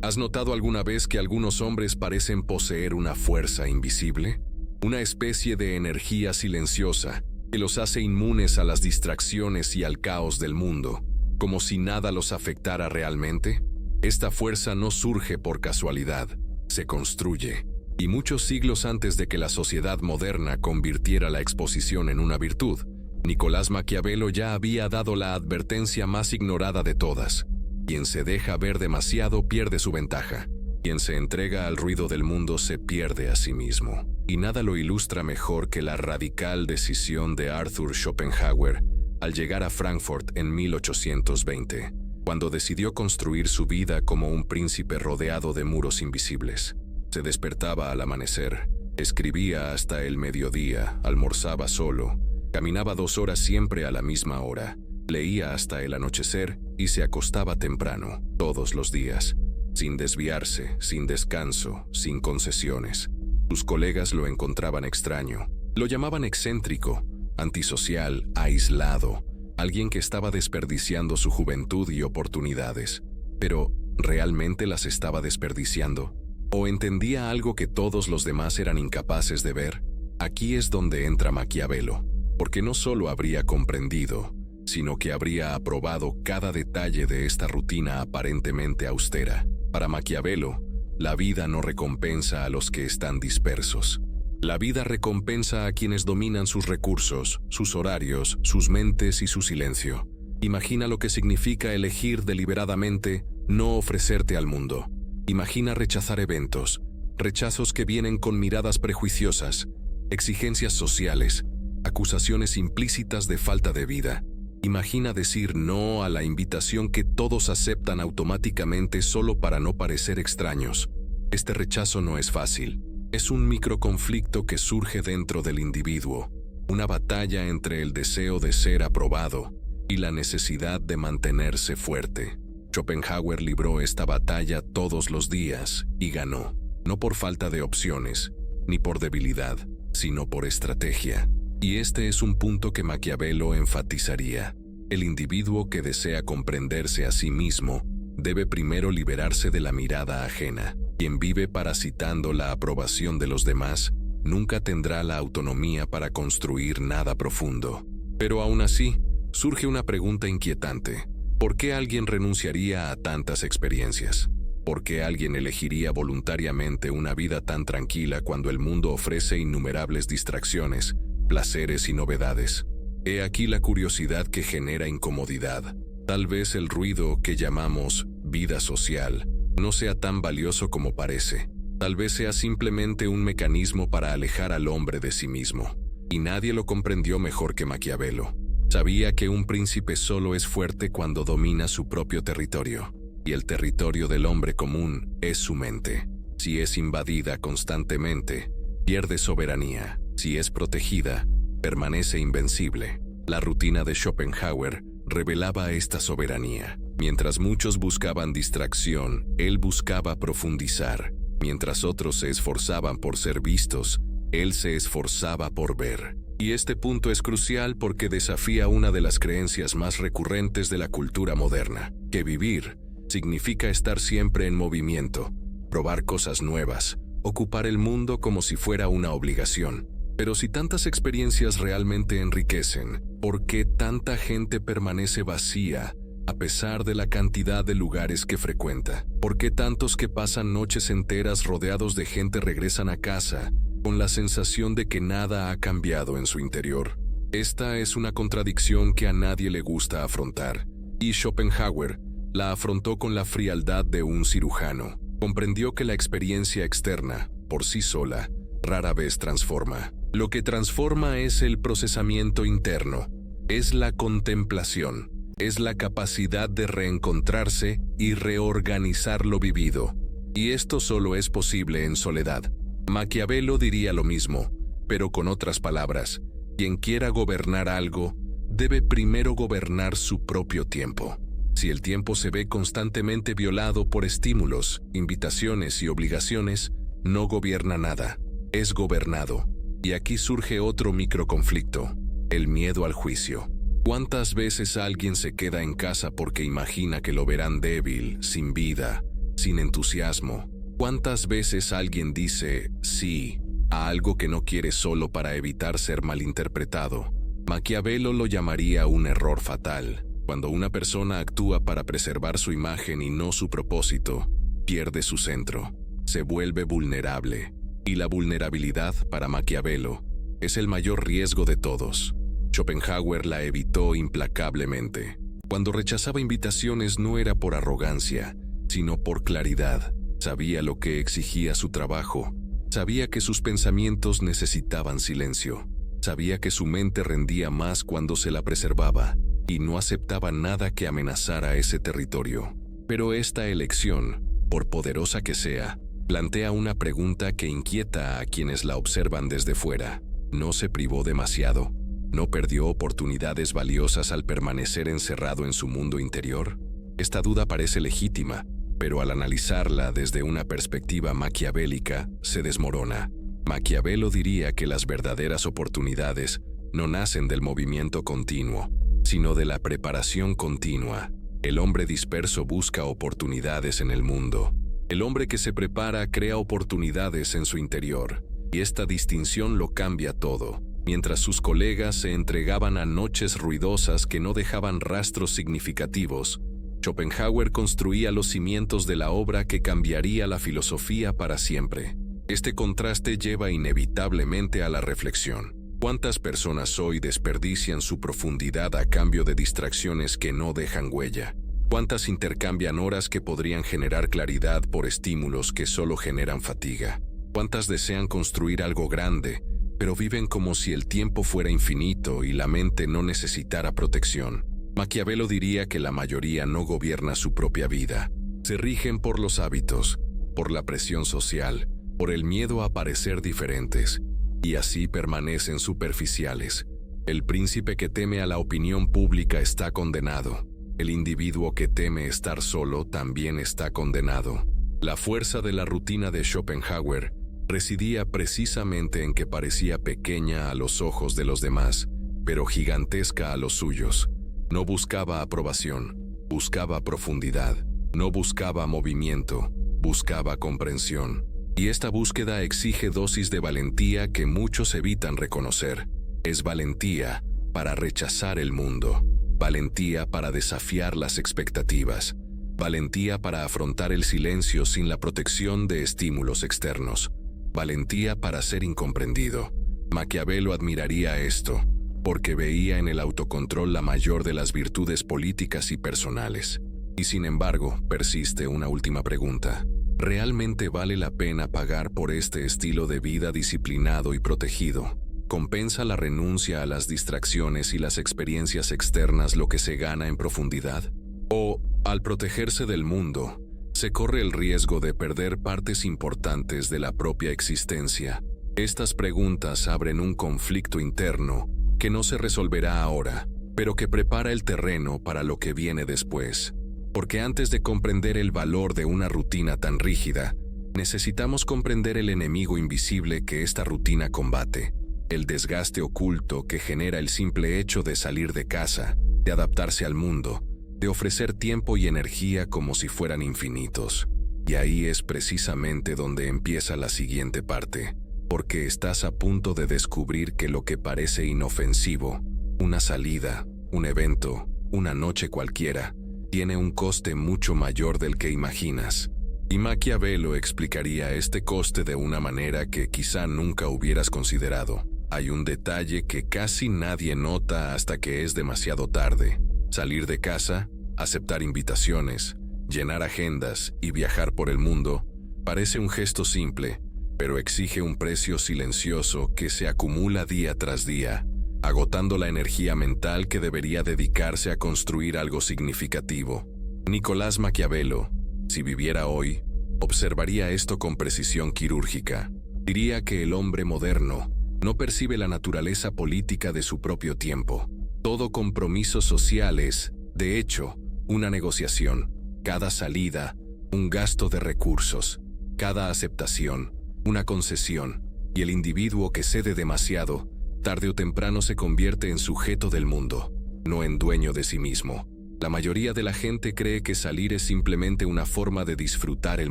¿Has notado alguna vez que algunos hombres parecen poseer una fuerza invisible? Una especie de energía silenciosa que los hace inmunes a las distracciones y al caos del mundo, como si nada los afectara realmente. Esta fuerza no surge por casualidad, se construye, y muchos siglos antes de que la sociedad moderna convirtiera la exposición en una virtud, Nicolás Maquiavelo ya había dado la advertencia más ignorada de todas: quien se deja ver demasiado pierde su ventaja. Quien se entrega al ruido del mundo se pierde a sí mismo. Y nada lo ilustra mejor que la radical decisión de Arthur Schopenhauer al llegar a Frankfurt en 1820, cuando decidió construir su vida como un príncipe rodeado de muros invisibles. Se despertaba al amanecer, escribía hasta el mediodía, almorzaba solo, caminaba 2 horas siempre a la misma hora, leía hasta el anochecer y se acostaba temprano, todos los días, sin desviarse, sin descanso, sin concesiones. Sus colegas lo encontraban extraño, lo llamaban excéntrico, antisocial, aislado, alguien que estaba desperdiciando su juventud y oportunidades. Pero, ¿realmente las estaba desperdiciando? ¿O entendía algo que todos los demás eran incapaces de ver? Aquí es donde entra Maquiavelo, porque no solo habría comprendido, sino que habría aprobado cada detalle de esta rutina aparentemente austera. Para Maquiavelo, la vida no recompensa a los que están dispersos. La vida recompensa a quienes dominan sus recursos, sus horarios, sus mentes y su silencio. Imagina lo que significa elegir deliberadamente no ofrecerte al mundo. Imagina rechazar eventos, rechazos que vienen con miradas prejuiciosas, exigencias sociales, acusaciones implícitas de falta de vida. Imagina decir no a la invitación que todos aceptan automáticamente solo para no parecer extraños. Este rechazo no es fácil. Es un microconflicto que surge dentro del individuo, una batalla entre el deseo de ser aprobado y la necesidad de mantenerse fuerte. Schopenhauer libró esta batalla todos los días y ganó, no por falta de opciones, ni por debilidad, sino por estrategia. Y este es un punto que Maquiavelo enfatizaría. El individuo que desea comprenderse a sí mismo debe primero liberarse de la mirada ajena. Quien vive parasitando la aprobación de los demás nunca tendrá la autonomía para construir nada profundo. Pero aún así, surge una pregunta inquietante. ¿Por qué alguien renunciaría a tantas experiencias? ¿Por qué alguien elegiría voluntariamente una vida tan tranquila cuando el mundo ofrece innumerables distracciones, placeres y novedades? He aquí la curiosidad que genera incomodidad. Tal vez el ruido que llamamos vida social no sea tan valioso como parece. Tal vez sea simplemente un mecanismo para alejar al hombre de sí mismo. Y nadie lo comprendió mejor que Maquiavelo. Sabía que un príncipe solo es fuerte cuando domina su propio territorio. Y el territorio del hombre común es su mente. Si es invadida constantemente, pierde soberanía. Si es protegida, permanece invencible. La rutina de Schopenhauer revelaba esta soberanía. Mientras muchos buscaban distracción, él buscaba profundizar. Mientras otros se esforzaban por ser vistos, él se esforzaba por ver. Y este punto es crucial porque desafía una de las creencias más recurrentes de la cultura moderna, que vivir significa estar siempre en movimiento, probar cosas nuevas, ocupar el mundo como si fuera una obligación. Pero si tantas experiencias realmente enriquecen, ¿por qué tanta gente permanece vacía a pesar de la cantidad de lugares que frecuenta? ¿Por qué tantos que pasan noches enteras rodeados de gente regresan a casa con la sensación de que nada ha cambiado en su interior? Esta es una contradicción que a nadie le gusta afrontar, y Schopenhauer la afrontó con la frialdad de un cirujano. Comprendió que la experiencia externa, por sí sola, rara vez transforma. Lo que transforma es el procesamiento interno, es la contemplación, es la capacidad de reencontrarse y reorganizar lo vivido. Y esto solo es posible en soledad. Maquiavelo diría lo mismo, pero con otras palabras: quien quiera gobernar algo, debe primero gobernar su propio tiempo. Si el tiempo se ve constantemente violado por estímulos, invitaciones y obligaciones, no gobierna nada, es gobernado. Y aquí surge otro microconflicto: el miedo al juicio. ¿Cuántas veces alguien se queda en casa porque imagina que lo verán débil, sin vida, sin entusiasmo. ¿Cuántas veces alguien dice sí a algo que no quiere solo para evitar ser malinterpretado? Maquiavelo lo llamaría un error fatal. Cuando una persona actúa para preservar su imagen y no su propósito, pierde su centro, se vuelve vulnerable. Y la vulnerabilidad, para Maquiavelo, es el mayor riesgo de todos. Schopenhauer la evitó implacablemente. Cuando rechazaba invitaciones no era por arrogancia, sino por claridad. Sabía lo que exigía su trabajo. Sabía que sus pensamientos necesitaban silencio. Sabía que su mente rendía más cuando se la preservaba, y no aceptaba nada que amenazara ese territorio. Pero esta elección, por poderosa que sea, plantea una pregunta que inquieta a quienes la observan desde fuera. ¿No se privó demasiado? ¿No perdió oportunidades valiosas al permanecer encerrado en su mundo interior? Esta duda parece legítima, pero al analizarla desde una perspectiva maquiavélica, se desmorona. Maquiavelo diría que las verdaderas oportunidades no nacen del movimiento continuo, sino de la preparación continua. El hombre disperso busca oportunidades en el mundo. El hombre que se prepara crea oportunidades en su interior, y esta distinción lo cambia todo. Mientras sus colegas se entregaban a noches ruidosas que no dejaban rastros significativos, Schopenhauer construía los cimientos de la obra que cambiaría la filosofía para siempre. Este contraste lleva inevitablemente a la reflexión. ¿Cuántas personas hoy desperdician su profundidad a cambio de distracciones que no dejan huella? ¿Cuántas intercambian horas que podrían generar claridad por estímulos que solo generan fatiga? ¿Cuántas desean construir algo grande, pero viven como si el tiempo fuera infinito y la mente no necesitara protección? Maquiavelo diría que la mayoría no gobierna su propia vida. Se rigen por los hábitos, por la presión social, por el miedo a parecer diferentes, y así permanecen superficiales. El príncipe que teme a la opinión pública está condenado. El individuo que teme estar solo también está condenado. La fuerza de la rutina de Schopenhauer residía precisamente en que parecía pequeña a los ojos de los demás, pero gigantesca a los suyos. No buscaba aprobación, buscaba profundidad. No buscaba movimiento, buscaba comprensión. Y esta búsqueda exige dosis de valentía que muchos evitan reconocer. Es valentía para rechazar el mundo, valentía para desafiar las expectativas, valentía para afrontar el silencio sin la protección de estímulos externos, valentía para ser incomprendido. Maquiavelo admiraría esto, porque veía en el autocontrol la mayor de las virtudes políticas y personales. Y sin embargo, persiste una última pregunta. ¿Realmente vale la pena pagar por este estilo de vida disciplinado y protegido? ¿Compensa la renuncia a las distracciones y las experiencias externas lo que se gana en profundidad? ¿O, al protegerse del mundo, se corre el riesgo de perder partes importantes de la propia existencia? Estas preguntas abren un conflicto interno que no se resolverá ahora, pero que prepara el terreno para lo que viene después. Porque antes de comprender el valor de una rutina tan rígida, necesitamos comprender el enemigo invisible que esta rutina combate, el desgaste oculto que genera el simple hecho de salir de casa, de adaptarse al mundo, de ofrecer tiempo y energía como si fueran infinitos. Y ahí es precisamente donde empieza la siguiente parte, porque estás a punto de descubrir que lo que parece inofensivo, una salida, un evento, una noche cualquiera, tiene un coste mucho mayor del que imaginas. Y Maquiavelo explicaría este coste de una manera que quizá nunca hubieras considerado. Hay un detalle que casi nadie nota hasta que es demasiado tarde. Salir de casa, aceptar invitaciones, llenar agendas y viajar por el mundo parece un gesto simple, pero exige un precio silencioso que se acumula día tras día, agotando la energía mental que debería dedicarse a construir algo significativo. Nicolás Maquiavelo, si viviera hoy, observaría esto con precisión quirúrgica. Diría que el hombre moderno no percibe la naturaleza política de su propio tiempo. Todo compromiso social es, de hecho, una negociación. Cada salida, un gasto de recursos. Cada aceptación, una concesión. Y el individuo que cede demasiado, tarde o temprano se convierte en sujeto del mundo, no en dueño de sí mismo. La mayoría de la gente cree que salir es simplemente una forma de disfrutar el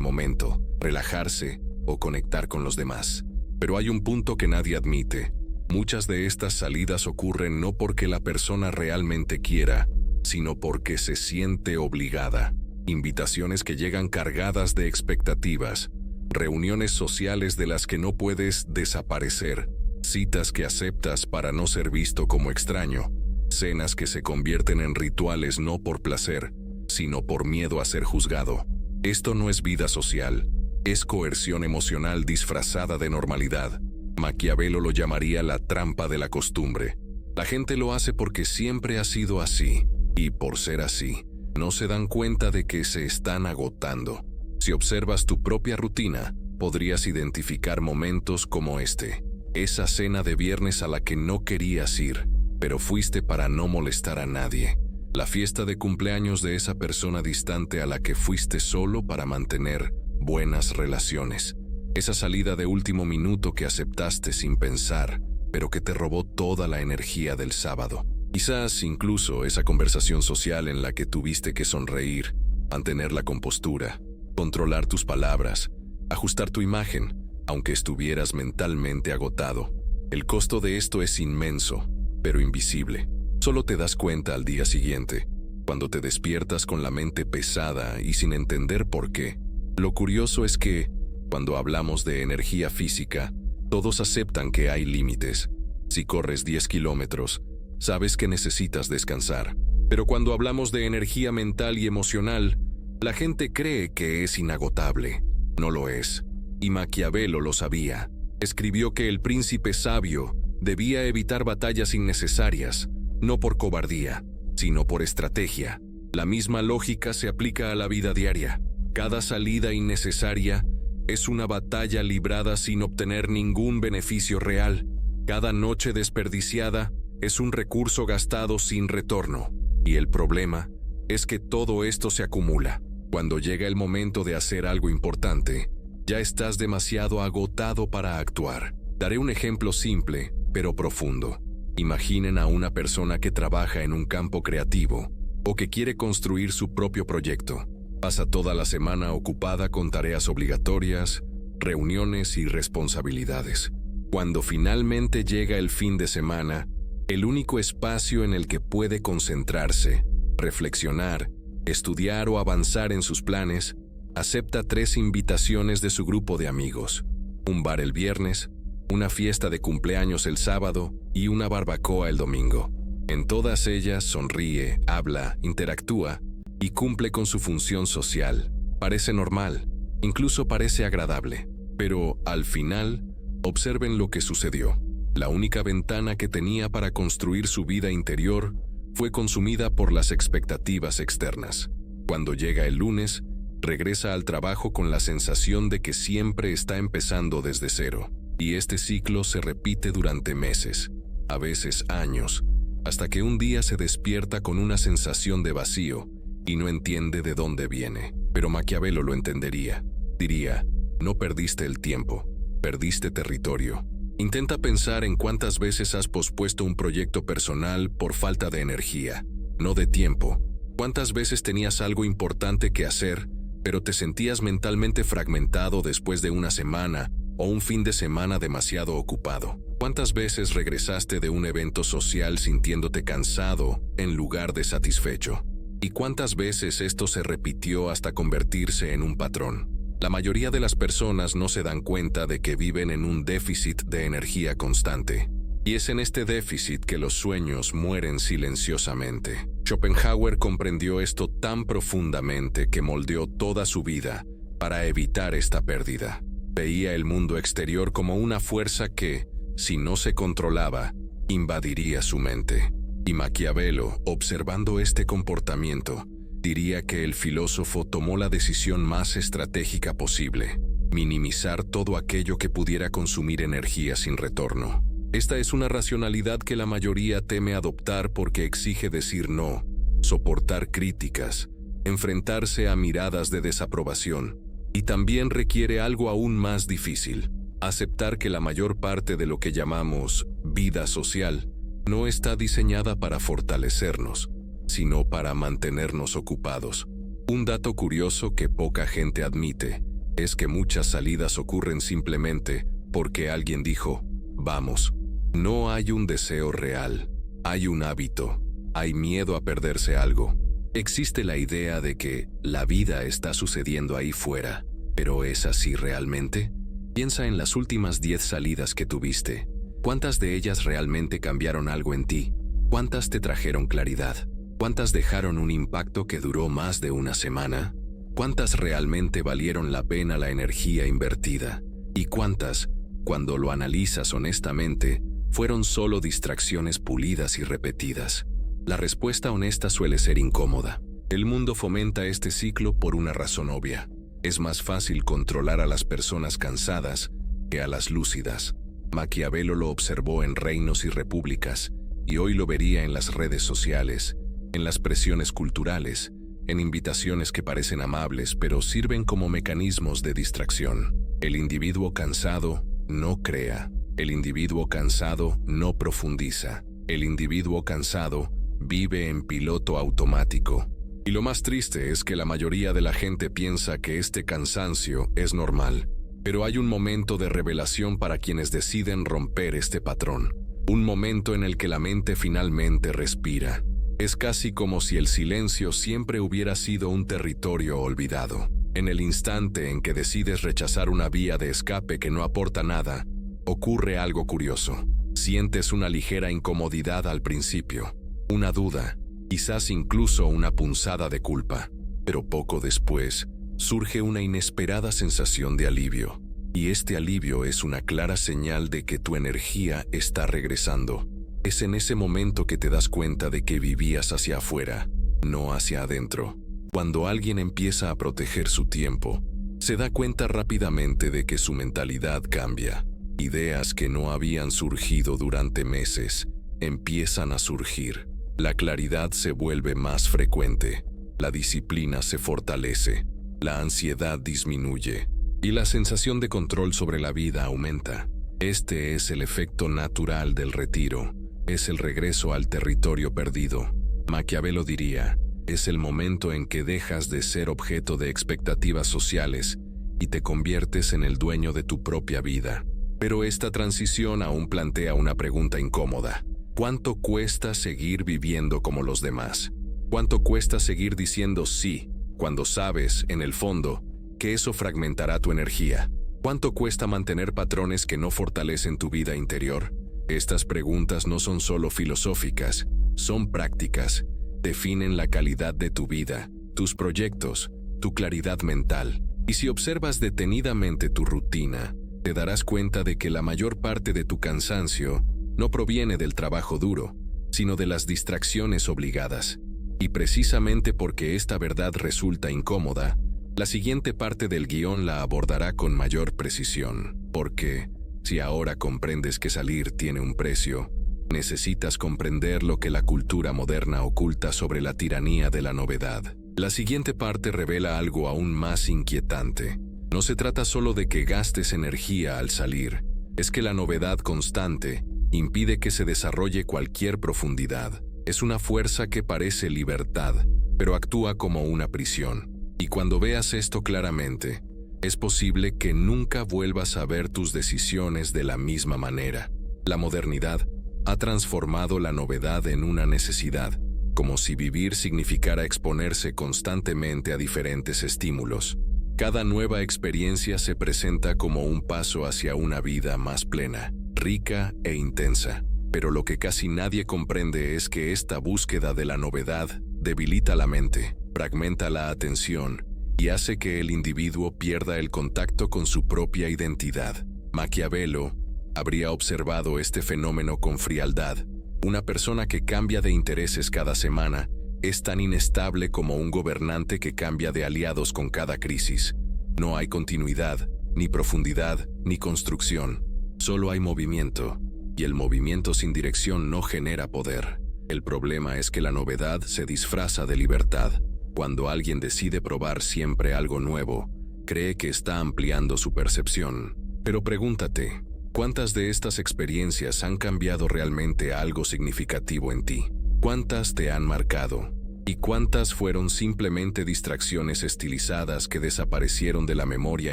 momento, relajarse o conectar con los demás. Pero hay un punto que nadie admite. Muchas de estas salidas ocurren no porque la persona realmente quiera, sino porque se siente obligada. Invitaciones que llegan cargadas de expectativas, reuniones sociales de las que no puedes desaparecer, citas que aceptas para no ser visto como extraño, cenas que se convierten en rituales no por placer, sino por miedo a ser juzgado. Esto no es vida social, es coerción emocional disfrazada de normalidad. Maquiavelo lo llamaría la trampa de la costumbre. La gente lo hace porque siempre ha sido así, y por ser así, no se dan cuenta de que se están agotando. Si observas tu propia rutina, podrías identificar momentos como este. Esa cena de viernes a la que no querías ir, pero fuiste para no molestar a nadie. La fiesta de cumpleaños de esa persona distante a la que fuiste solo para mantener buenas relaciones. Esa salida de último minuto que aceptaste sin pensar, pero que te robó toda la energía del sábado. Quizás incluso esa conversación social en la que tuviste que sonreír, mantener la compostura, controlar tus palabras, ajustar tu imagen, aunque estuvieras mentalmente agotado. El costo de esto es inmenso, pero invisible. Solo te das cuenta al día siguiente, cuando te despiertas con la mente pesada y sin entender por qué. Lo curioso es que, cuando hablamos de energía física, todos aceptan que hay límites. Si corres 10 kilómetros, sabes que necesitas descansar. Pero cuando hablamos de energía mental y emocional, la gente cree que es inagotable. No lo es. Y Maquiavelo lo sabía. Escribió que el príncipe sabio debía evitar batallas innecesarias, no por cobardía, sino por estrategia. La misma lógica se aplica a la vida diaria. Cada salida innecesaria es una batalla librada sin obtener ningún beneficio real. Cada noche desperdiciada es un recurso gastado sin retorno. Y el problema es que todo esto se acumula. Cuando llega el momento de hacer algo importante, ya estás demasiado agotado para actuar. Daré un ejemplo simple, pero profundo. Imaginen a una persona que trabaja en un campo creativo o que quiere construir su propio proyecto. Pasa toda la semana ocupada con tareas obligatorias, reuniones y responsabilidades. Cuando finalmente llega el fin de semana, el único espacio en el que puede concentrarse, reflexionar, estudiar o avanzar en sus planes, acepta 3 invitaciones de su grupo de amigos: un bar el viernes, una fiesta de cumpleaños el sábado y una barbacoa el domingo. En todas ellas sonríe, habla, interactúa y cumple con su función social. Parece normal, incluso parece agradable, pero al final, observen lo que sucedió. La única ventana que tenía para construir su vida interior fue consumida por las expectativas externas. Cuando llega el lunes, regresa al trabajo con la sensación de que siempre está empezando desde cero. Y este ciclo se repite durante meses, a veces años, hasta que un día se despierta con una sensación de vacío y no entiende de dónde viene. Pero Maquiavelo lo entendería. Diría: no perdiste el tiempo, perdiste territorio. Intenta pensar en cuántas veces has pospuesto un proyecto personal por falta de energía, no de tiempo. ¿Cuántas veces tenías algo importante que hacer, pero te sentías mentalmente fragmentado después de una semana o un fin de semana demasiado ocupado? ¿Cuántas veces regresaste de un evento social sintiéndote cansado en lugar de satisfecho? ¿Y cuántas veces esto se repitió hasta convertirse en un patrón? La mayoría de las personas no se dan cuenta de que viven en un déficit de energía constante. Y es en este déficit que los sueños mueren silenciosamente. Schopenhauer comprendió esto tan profundamente que moldeó toda su vida para evitar esta pérdida. Veía el mundo exterior como una fuerza que, si no se controlaba, invadiría su mente. Y Maquiavelo, observando este comportamiento, diría que el filósofo tomó la decisión más estratégica posible: minimizar todo aquello que pudiera consumir energía sin retorno. Esta es una racionalidad que la mayoría teme adoptar porque exige decir no, soportar críticas, enfrentarse a miradas de desaprobación, y también requiere algo aún más difícil: aceptar que la mayor parte de lo que llamamos vida social no está diseñada para fortalecernos, sino para mantenernos ocupados. Un dato curioso que poca gente admite es que muchas salidas ocurren simplemente porque alguien dijo, vamos. No hay un deseo real, hay un hábito, hay miedo a perderse algo. Existe la idea de que la vida está sucediendo ahí fuera, pero ¿es así realmente? Piensa en las últimas 10 salidas que tuviste. ¿Cuántas de ellas realmente cambiaron algo en ti? ¿Cuántas te trajeron claridad? ¿Cuántas dejaron un impacto que duró más de una semana? ¿Cuántas realmente valieron la pena la energía invertida? ¿Y cuántas, cuando lo analizas honestamente, fueron solo distracciones pulidas y repetidas? La respuesta honesta suele ser incómoda. El mundo fomenta este ciclo por una razón obvia. Es más fácil controlar a las personas cansadas que a las lúcidas. Maquiavelo lo observó en reinos y repúblicas, y hoy lo vería en las redes sociales, en las presiones culturales, en invitaciones que parecen amables pero sirven como mecanismos de distracción. El individuo cansado no crea. El individuo cansado no profundiza. El individuo cansado vive en piloto automático. Y lo más triste es que la mayoría de la gente piensa que este cansancio es normal. Pero hay un momento de revelación para quienes deciden romper este patrón. Un momento en el que la mente finalmente respira. Es casi como si el silencio siempre hubiera sido un territorio olvidado. En el instante en que decides rechazar una vía de escape que no aporta nada, ocurre algo curioso. Sientes una ligera incomodidad al principio, una duda, quizás incluso una punzada de culpa, pero poco después surge una inesperada sensación de alivio, y este alivio es una clara señal de que tu energía está regresando. Es en ese momento que te das cuenta de que vivías hacia afuera, no hacia adentro. Cuando alguien empieza a proteger su tiempo, se da cuenta rápidamente de que su mentalidad cambia. Ideas que no habían surgido durante meses empiezan a surgir. La claridad se vuelve más frecuente, la disciplina se fortalece, la ansiedad disminuye y la sensación de control sobre la vida aumenta. Este es el efecto natural del retiro, es el regreso al territorio perdido. Maquiavelo diría, es el momento en que dejas de ser objeto de expectativas sociales y te conviertes en el dueño de tu propia vida. Pero esta transición aún plantea una pregunta incómoda. ¿Cuánto cuesta seguir viviendo como los demás? ¿Cuánto cuesta seguir diciendo sí, cuando sabes, en el fondo, que eso fragmentará tu energía? ¿Cuánto cuesta mantener patrones que no fortalecen tu vida interior? Estas preguntas no son solo filosóficas, son prácticas. Definen la calidad de tu vida, tus proyectos, tu claridad mental. Y si observas detenidamente tu rutina, te darás cuenta de que la mayor parte de tu cansancio no proviene del trabajo duro, sino de las distracciones obligadas. Y precisamente porque esta verdad resulta incómoda, la siguiente parte del guión la abordará con mayor precisión. Porque, si ahora comprendes que salir tiene un precio, necesitas comprender lo que la cultura moderna oculta sobre la tiranía de la novedad. La siguiente parte revela algo aún más inquietante. No se trata solo de que gastes energía al salir, es que la novedad constante impide que se desarrolle cualquier profundidad. Es una fuerza que parece libertad, pero actúa como una prisión. Y cuando veas esto claramente, es posible que nunca vuelvas a ver tus decisiones de la misma manera. La modernidad ha transformado la novedad en una necesidad, como si vivir significara exponerse constantemente a diferentes estímulos. Cada nueva experiencia se presenta como un paso hacia una vida más plena, rica e intensa. Pero lo que casi nadie comprende es que esta búsqueda de la novedad debilita la mente, fragmenta la atención y hace que el individuo pierda el contacto con su propia identidad. Maquiavelo habría observado este fenómeno con frialdad. Una persona que cambia de intereses cada semana es tan inestable como un gobernante que cambia de aliados con cada crisis. No hay continuidad, ni profundidad, ni construcción. Solo hay movimiento, y el movimiento sin dirección no genera poder. El problema es que la novedad se disfraza de libertad. Cuando alguien decide probar siempre algo nuevo, cree que está ampliando su percepción. Pero pregúntate, ¿cuántas de estas experiencias han cambiado realmente algo significativo en ti? ¿Cuántas te han marcado? ¿Y cuántas fueron simplemente distracciones estilizadas que desaparecieron de la memoria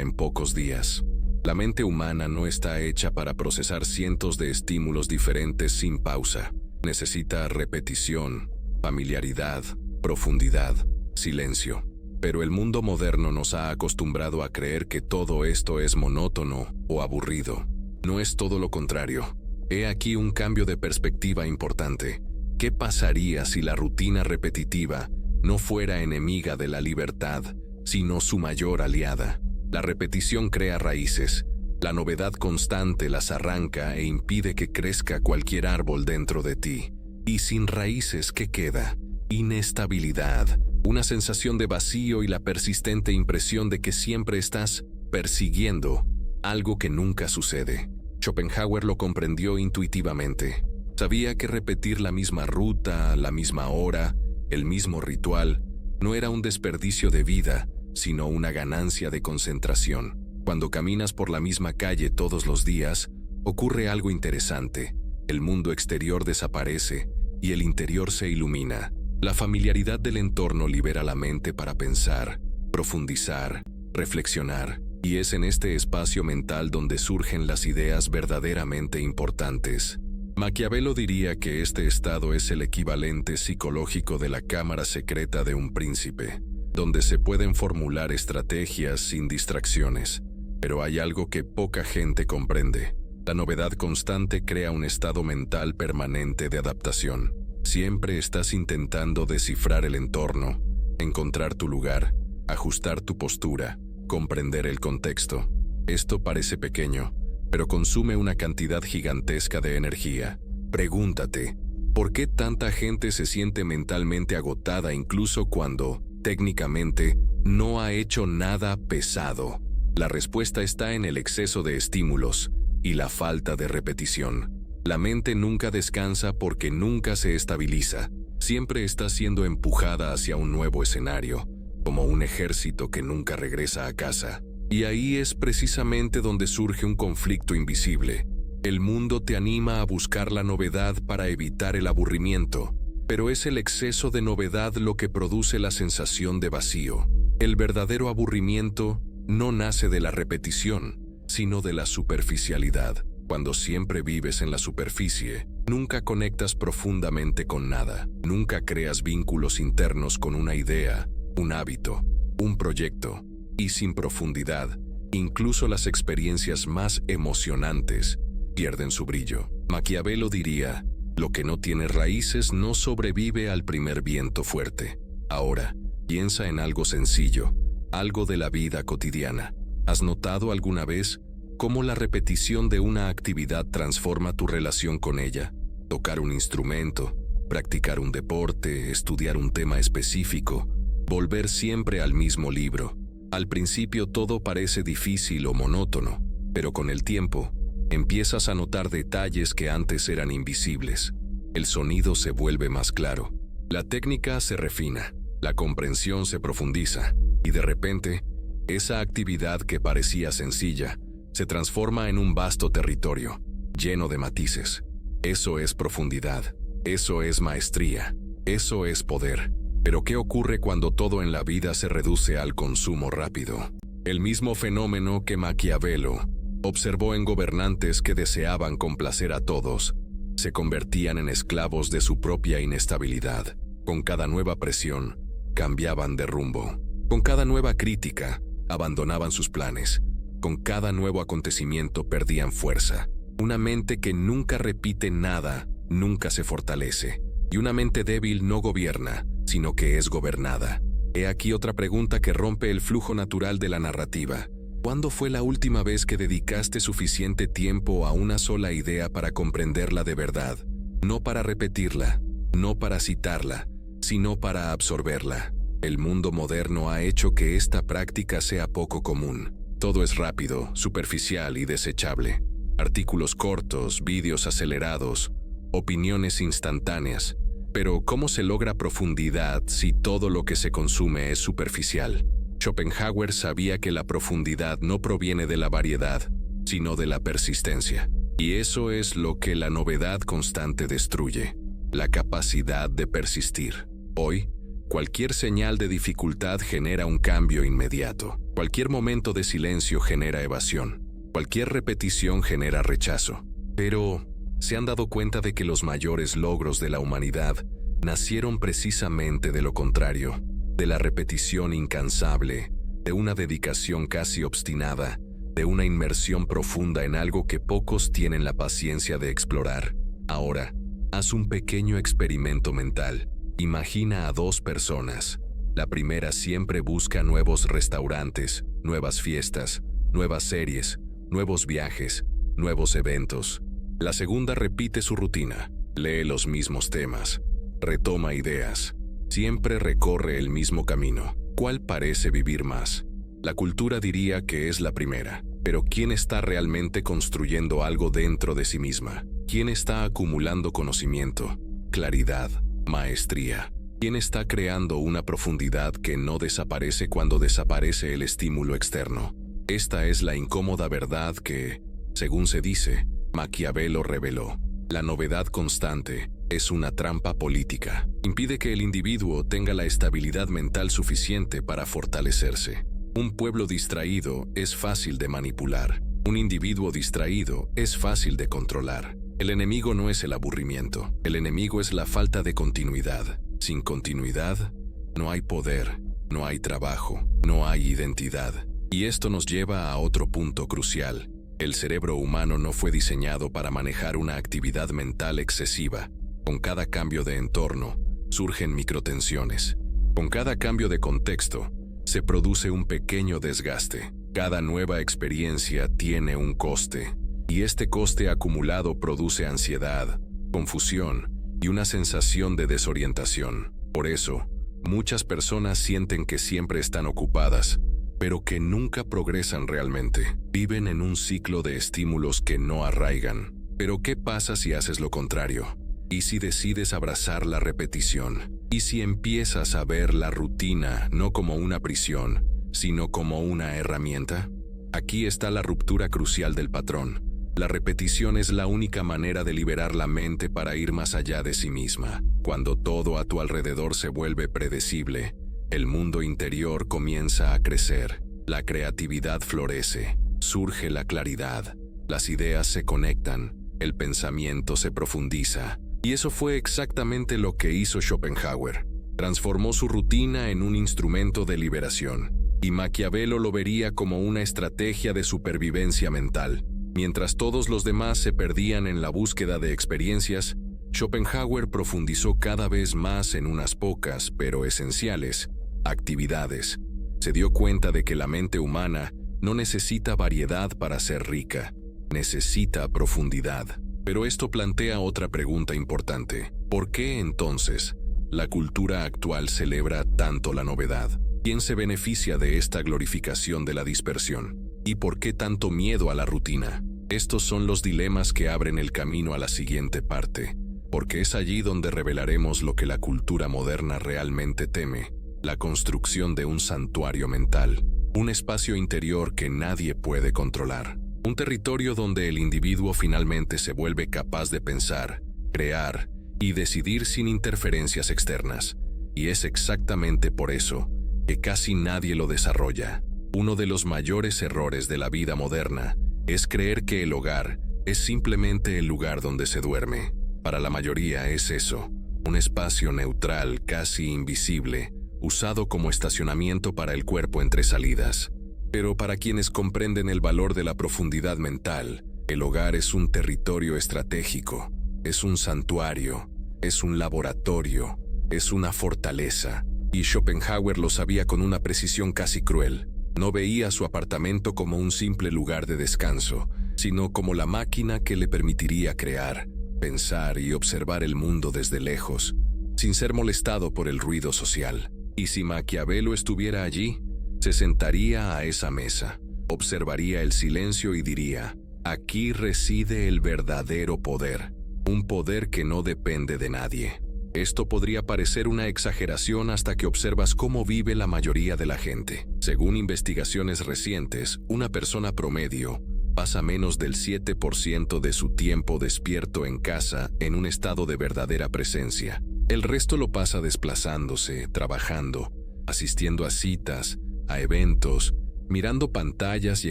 en pocos días? La mente humana no está hecha para procesar cientos de estímulos diferentes sin pausa. Necesita repetición, familiaridad, profundidad, silencio. Pero el mundo moderno nos ha acostumbrado a creer que todo esto es monótono o aburrido. No es todo lo contrario. He aquí un cambio de perspectiva importante. ¿Qué pasaría si la rutina repetitiva no fuera enemiga de la libertad, sino su mayor aliada? La repetición crea raíces. La novedad constante las arranca e impide que crezca cualquier árbol dentro de ti. Y sin raíces, ¿qué queda? Inestabilidad, una sensación de vacío y la persistente impresión de que siempre estás persiguiendo algo que nunca sucede. Schopenhauer lo comprendió intuitivamente. Sabía que repetir la misma ruta, la misma hora, el mismo ritual, no era un desperdicio de vida, sino una ganancia de concentración. Cuando caminas por la misma calle todos los días, ocurre algo interesante. El mundo exterior desaparece y el interior se ilumina. La familiaridad del entorno libera la mente para pensar, profundizar, reflexionar, y es en este espacio mental donde surgen las ideas verdaderamente importantes. Maquiavelo diría que este estado es el equivalente psicológico de la cámara secreta de un príncipe, donde se pueden formular estrategias sin distracciones. Pero hay algo que poca gente comprende. La novedad constante crea un estado mental permanente de adaptación. Siempre estás intentando descifrar el entorno, encontrar tu lugar, ajustar tu postura, comprender el contexto. Esto parece pequeño, pero consume una cantidad gigantesca de energía. Pregúntate, ¿por qué tanta gente se siente mentalmente agotada incluso cuando, técnicamente, no ha hecho nada pesado? La respuesta está en el exceso de estímulos y la falta de repetición. La mente nunca descansa porque nunca se estabiliza. Siempre está siendo empujada hacia un nuevo escenario, como un ejército que nunca regresa a casa. Y ahí es precisamente donde surge un conflicto invisible. El mundo te anima a buscar la novedad para evitar el aburrimiento, pero es el exceso de novedad lo que produce la sensación de vacío. El verdadero aburrimiento no nace de la repetición, sino de la superficialidad. Cuando siempre vives en la superficie, nunca conectas profundamente con nada. Nunca creas vínculos internos con una idea, un hábito, un proyecto. Y sin profundidad, incluso las experiencias más emocionantes pierden su brillo. Maquiavelo diría, lo que no tiene raíces no sobrevive al primer viento fuerte. Ahora, piensa en algo sencillo, algo de la vida cotidiana. ¿Has notado alguna vez cómo la repetición de una actividad transforma tu relación con ella? Tocar un instrumento, practicar un deporte, estudiar un tema específico, volver siempre al mismo libro. Al principio todo parece difícil o monótono, pero con el tiempo, empiezas a notar detalles que antes eran invisibles. El sonido se vuelve más claro, la técnica se refina, la comprensión se profundiza, y de repente, esa actividad que parecía sencilla, se transforma en un vasto territorio, lleno de matices. Eso es profundidad, eso es maestría, eso es poder. Pero ¿qué ocurre cuando todo en la vida se reduce al consumo rápido? El mismo fenómeno que Maquiavelo observó en gobernantes que deseaban complacer a todos, se convertían en esclavos de su propia inestabilidad. Con cada nueva presión, cambiaban de rumbo. Con cada nueva crítica, abandonaban sus planes. Con cada nuevo acontecimiento perdían fuerza. Una mente que nunca repite nada, nunca se fortalece. Y una mente débil no gobierna, sino que es gobernada. He aquí otra pregunta que rompe el flujo natural de la narrativa. ¿Cuándo fue la última vez que dedicaste suficiente tiempo a una sola idea para comprenderla de verdad? No para repetirla, no para citarla, sino para absorberla. El mundo moderno ha hecho que esta práctica sea poco común. Todo es rápido, superficial y desechable. Artículos cortos, vídeos acelerados, opiniones instantáneas. Pero ¿cómo se logra profundidad si todo lo que se consume es superficial? Schopenhauer sabía que la profundidad no proviene de la variedad, sino de la persistencia. Y eso es lo que la novedad constante destruye, la capacidad de persistir. Hoy, Cualquier señal de dificultad genera un cambio inmediato. Cualquier momento de silencio genera evasión. Cualquier repetición genera rechazo. Pero, ¿se han dado cuenta de que los mayores logros de la humanidad nacieron precisamente de lo contrario? De la repetición incansable, de una dedicación casi obstinada, de una inmersión profunda en algo que pocos tienen la paciencia de explorar. Ahora, haz un pequeño experimento mental. Imagina a dos personas. La primera siempre busca nuevos restaurantes, nuevas fiestas, nuevas series, nuevos viajes, nuevos eventos. La segunda repite su rutina, lee los mismos temas, retoma ideas, siempre recorre el mismo camino. ¿Cuál parece vivir más? La cultura diría que es la primera, pero ¿quién está realmente construyendo algo dentro de sí misma? ¿Quién está acumulando conocimiento, claridad, maestría? ¿Quién está creando una profundidad que no desaparece cuando desaparece el estímulo externo? Esta es la incómoda verdad que, según se dice, Maquiavelo reveló. La novedad constante es una trampa política. Impide que el individuo tenga la estabilidad mental suficiente para fortalecerse. Un pueblo distraído es fácil de manipular. Un individuo distraído es fácil de controlar. El enemigo no es el aburrimiento. El enemigo es la falta de continuidad. Sin continuidad, no hay poder, no hay trabajo, no hay identidad. Y esto nos lleva a otro punto crucial. El cerebro humano no fue diseñado para manejar una actividad mental excesiva. Con cada cambio de entorno, surgen microtensiones. Con cada cambio de contexto, se produce un pequeño desgaste. Cada nueva experiencia tiene un coste. Y este coste acumulado produce ansiedad, confusión y una sensación de desorientación. Por eso, muchas personas sienten que siempre están ocupadas, pero que nunca progresan realmente. Viven en un ciclo de estímulos que no arraigan. Pero ¿qué pasa si haces lo contrario? ¿Y si decides abrazar la repetición? ¿Y si empiezas a ver la rutina no como una prisión, sino como una herramienta? Aquí está la ruptura crucial del patrón. La repetición es la única manera de liberar la mente para ir más allá de sí misma. Cuando todo a tu alrededor se vuelve predecible, el mundo interior comienza a crecer, la creatividad florece, surge la claridad, las ideas se conectan, el pensamiento se profundiza. Y eso fue exactamente lo que hizo Schopenhauer. Transformó su rutina en un instrumento de liberación, y Maquiavelo lo vería como una estrategia de supervivencia mental. Mientras todos los demás se perdían en la búsqueda de experiencias, Schopenhauer profundizó cada vez más en unas pocas, pero esenciales, actividades. Se dio cuenta de que la mente humana no necesita variedad para ser rica, necesita profundidad. Pero esto plantea otra pregunta importante. ¿Por qué entonces la cultura actual celebra tanto la novedad? ¿Quién se beneficia de esta glorificación de la dispersión? ¿Y por qué tanto miedo a la rutina? Estos son los dilemas que abren el camino a la siguiente parte, porque es allí donde revelaremos lo que la cultura moderna realmente teme: la construcción de un santuario mental, un espacio interior que nadie puede controlar, un territorio donde el individuo finalmente se vuelve capaz de pensar, crear y decidir sin interferencias externas. Y es exactamente por eso que casi nadie lo desarrolla. Uno de los mayores errores de la vida moderna es creer que el hogar es simplemente el lugar donde se duerme. Para la mayoría es eso, un espacio neutral, casi invisible, usado como estacionamiento para el cuerpo entre salidas. Pero para quienes comprenden el valor de la profundidad mental, el hogar es un territorio estratégico, es un santuario, es un laboratorio, es una fortaleza. Y Schopenhauer lo sabía con una precisión casi cruel. No veía su apartamento como un simple lugar de descanso, sino como la máquina que le permitiría crear, pensar y observar el mundo desde lejos, sin ser molestado por el ruido social. Y si Maquiavelo estuviera allí, se sentaría a esa mesa, observaría el silencio y diría: aquí reside el verdadero poder, un poder que no depende de nadie. Esto podría parecer una exageración hasta que observas cómo vive la mayoría de la gente. Según investigaciones recientes, una persona promedio pasa menos del 7% de su tiempo despierto en casa en un estado de verdadera presencia. El resto lo pasa desplazándose, trabajando, asistiendo a citas, a eventos, mirando pantallas y